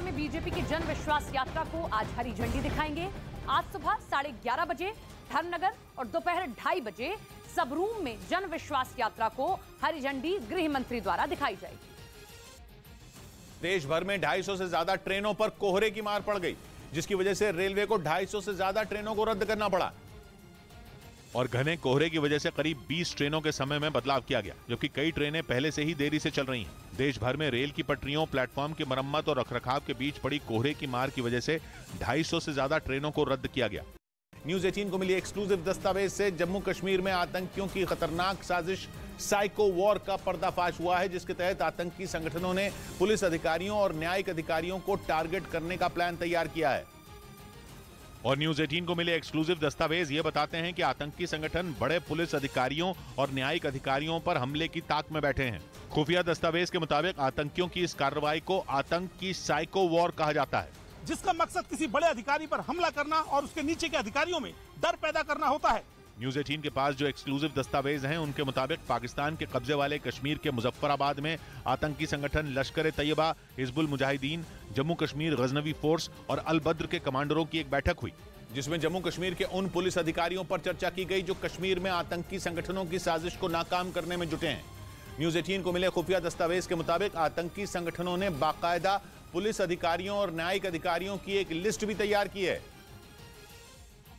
लोकसभा में बीजेपी की जन विश्वास यात्रा को आज हरी झंडी दिखाएंगे। आज सुबह 11:30 बजे धर्मनगर और दोपहर 2:30 बजे सबरूम में जन विश्वास यात्रा को हरी झंडी गृह मंत्री द्वारा दिखाई जाएगी। देश भर में 250 से ज्यादा ट्रेनों पर कोहरे की मार पड़ गई, जिसकी वजह से रेलवे को 250 से ज्यादा ट्रेनों को रद्द करना पड़ा और घने कोहरे की वजह से करीब 20 ट्रेनों के समय में बदलाव किया गया, जबकि कई ट्रेनें पहले से ही देरी से चल रही हैं। देश भर में रेल की पटरियों, प्लेटफॉर्म की मरम्मत और रखरखाव के बीच पड़ी कोहरे की मार की वजह से 250 से ज्यादा ट्रेनों को रद्द किया गया। न्यूज़ 18 को मिली एक्सक्लूसिव दस्तावेज से जम्मू कश्मीर में आतंकियों की खतरनाक साजिश साइको वॉर का पर्दाफाश हुआ है, जिसके तहत आतंकी संगठनों ने पुलिस अधिकारियों और न्यायिक अधिकारियों को टारगेट करने का प्लान तैयार किया है। और न्यूज़ 18 को मिले एक्सक्लूसिव दस्तावेज ये बताते हैं कि आतंकी संगठन बड़े पुलिस अधिकारियों और न्यायिक अधिकारियों पर हमले की ताक में बैठे हैं। खुफिया दस्तावेज के मुताबिक आतंकियों की इस कार्रवाई को आतंक की साइको वॉर कहा जाता है, जिसका मकसद किसी बड़े अधिकारी पर हमला करना और उसके नीचे के अधिकारियों में डर पैदा करना होता है। न्यूज़ 18 के पास जो एक्सक्लूसिव दस्तावेज हैं, उनके मुताबिक पाकिस्तान के कब्जे वाले कश्मीर के मुजफ्फराबाद में आतंकी संगठन लश्कर-ए-तैयबा, हिजबुल मुजाहिदीन, जम्मू कश्मीर गजनवी फोर्स और अल बद्र के कमांडरों की एक बैठक हुई, जिसमें जम्मू कश्मीर के उन पुलिस अधिकारियों पर चर्चा की गई जो कश्मीर में आतंकी संगठनों की साजिश को नाकाम करने में जुटे हैं। न्यूज़ 18 को मिले खुफिया दस्तावेज के मुताबिक आतंकी संगठनों ने बाकायदा पुलिस अधिकारियों और न्यायिक अधिकारियों की एक लिस्ट भी तैयार की है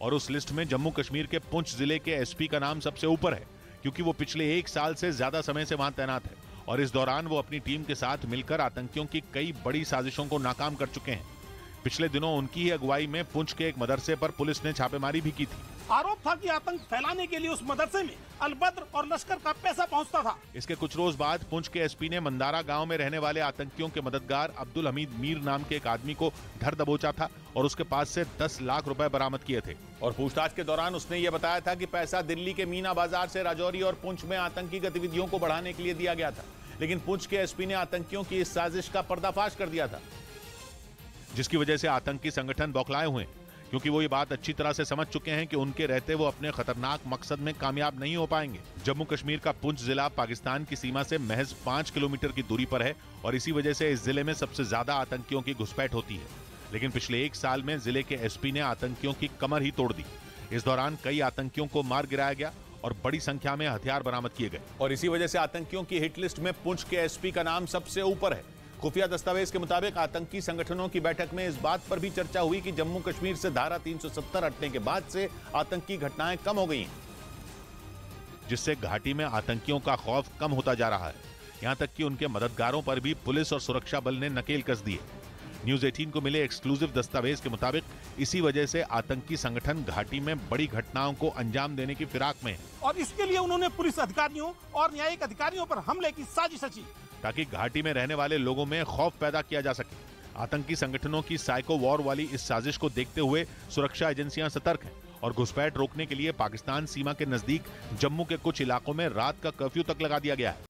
और उस लिस्ट में जम्मू कश्मीर के पुंछ जिले के एसपी का नाम सबसे ऊपर है, क्योंकि वो पिछले 1 साल से ज्यादा समय से वहां तैनात है और इस दौरान वो अपनी टीम के साथ मिलकर आतंकियों की कई बड़ी साजिशों को नाकाम कर चुके हैं। पिछले दिनों उनकी ही अगुवाई में पुंछ के एक मदरसे पर पुलिस ने छापेमारी भी की थी। आरोप था कि आतंक फैलाने के लिए उस मदरसे में अल बद्र और लश्कर का पैसा पहुंचता था। इसके कुछ रोज बाद पुंछ के एसपी ने मंदारा गांव में रहने वाले आतंकियों के मददगार अब्दुल हमीद मीर नाम के एक आदमी को धर दबोचा था और उसके पास से 10 लाख रुपए बरामद किए थे और पूछताछ के दौरान उसने ये बताया था कि पैसा दिल्ली के मीना बाजार से राजौरी और पुंछ में आतंकी गतिविधियों को बढ़ाने के लिए दिया गया था, लेकिन पुंछ के एसपी ने आतंकियों की इस साजिश का पर्दाफाश कर दिया था, जिसकी वजह से आतंकी संगठन बौखलाए हुए, क्योंकि वो ये बात अच्छी तरह से समझ चुके हैं कि उनके रहते वो अपने खतरनाक मकसद में कामयाब नहीं हो पाएंगे। जम्मू कश्मीर का पुंछ जिला पाकिस्तान की सीमा से महज 5 किलोमीटर की दूरी पर है और इसी वजह से इस जिले में सबसे ज्यादा आतंकियों की घुसपैठ होती है, लेकिन पिछले 1 साल में जिले के एसपी ने आतंकियों की कमर ही तोड़ दी। इस दौरान कई आतंकियों को मार गिराया गया और बड़ी संख्या में हथियार बरामद किए गए और इसी वजह से आतंकियों की हिट लिस्ट में पुंछ के एसपी का नाम सबसे ऊपर है। खुफिया दस्तावेज के मुताबिक आतंकी संगठनों की बैठक में इस बात पर भी चर्चा हुई कि जम्मू कश्मीर से धारा 370 हटने के बाद से आतंकी घटनाएं कम हो गई हैं, जिससे घाटी में आतंकियों का खौफ कम होता जा रहा है। यहां तक कि उनके मददगारों पर भी पुलिस और सुरक्षा बल ने नकेल कस दी है। न्यूज़ 18 को मिले एक्सक्लूसिव दस्तावेज के मुताबिक इसी वजह से आतंकी संगठन घाटी में बड़ी घटनाओं को अंजाम देने की फिराक में है और इसके लिए उन्होंने पुलिस अधिकारियों और न्यायिक अधिकारियों पर हमले की साजिश रची, ताकि घाटी में रहने वाले लोगों में खौफ पैदा किया जा सके। आतंकी संगठनों की साइको वॉर वाली इस साजिश को देखते हुए सुरक्षा एजेंसियां सतर्क हैं और घुसपैठ रोकने के लिए पाकिस्तान सीमा के नजदीक जम्मू के कुछ इलाकों में रात का कर्फ्यू तक लगा दिया गया है।